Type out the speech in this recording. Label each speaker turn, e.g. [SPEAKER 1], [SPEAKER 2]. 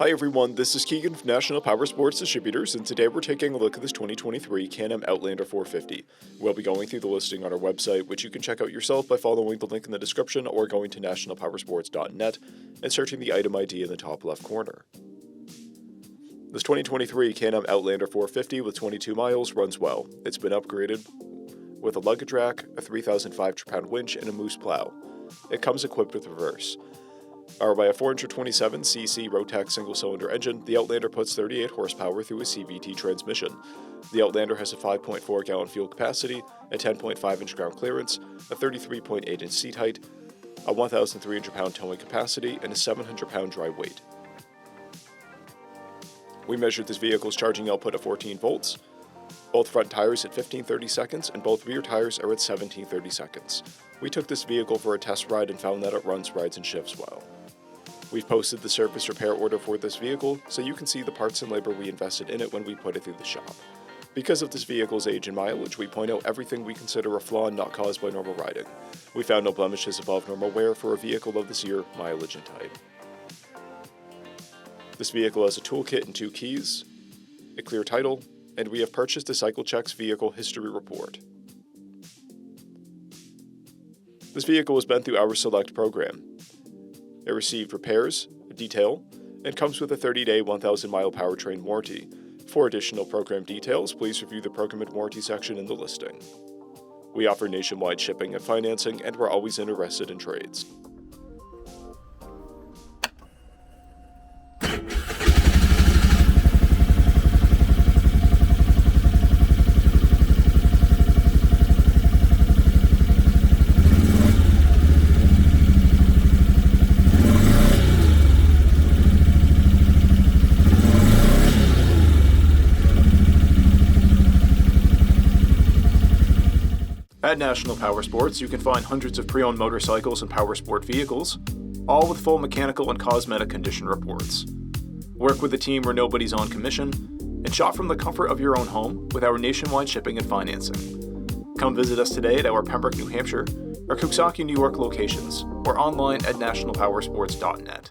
[SPEAKER 1] Hi everyone, this is Keegan from National Powersports Distributors, and today we're taking a look at this 2023 Can-Am Outlander 450. We'll be going through the listing on our website, which you can check out yourself by following the link in the description or going to nationalpowersports.net and searching the item ID in the top left corner. This 2023 Can-Am Outlander 450 with 22 miles runs well. It's been upgraded with a luggage rack, a 3,500 pound winch, and a moose plow. It comes equipped with reverse. Powered by a 427cc Rotax single-cylinder engine, the Outlander puts 38 horsepower through a CVT transmission. The Outlander has a 5.4-gallon fuel capacity, a 10.5-inch ground clearance, a 33.8-inch seat height, a 1,300-pound towing capacity, and a 700-pound dry weight. We measured this vehicle's charging output at 14 volts, both front tires at 1530 seconds, and both rear tires are at 1730 seconds. We took this vehicle for a test ride and found that it runs, rides, and shifts well. We've posted the service repair order for this vehicle, so you can see the parts and labor we invested in it when we put it through the shop. Because of this vehicle's age and mileage, we point out everything we consider a flaw not caused by normal riding. We found no blemishes above normal wear for a vehicle of this year, mileage, and type. This vehicle has a toolkit and 2 keys, a clear title, and we have purchased a CycleCheck's vehicle history report. This vehicle has been through our Select program. It received repairs, a detail, and comes with a 30-day 1,000-mile powertrain warranty. For additional program details, please review the program and warranty section in the listing. We offer nationwide shipping and financing, and we're always interested in trades. At National Powersports, you can find hundreds of pre-owned motorcycles and powersport vehicles, all with full mechanical and cosmetic condition reports. Work with a team where nobody's on commission, and shop from the comfort of your own home with our nationwide shipping and financing. Come visit us today at our Pembroke, New Hampshire, or Coxsackie, New York locations, or online at nationalpowersports.net.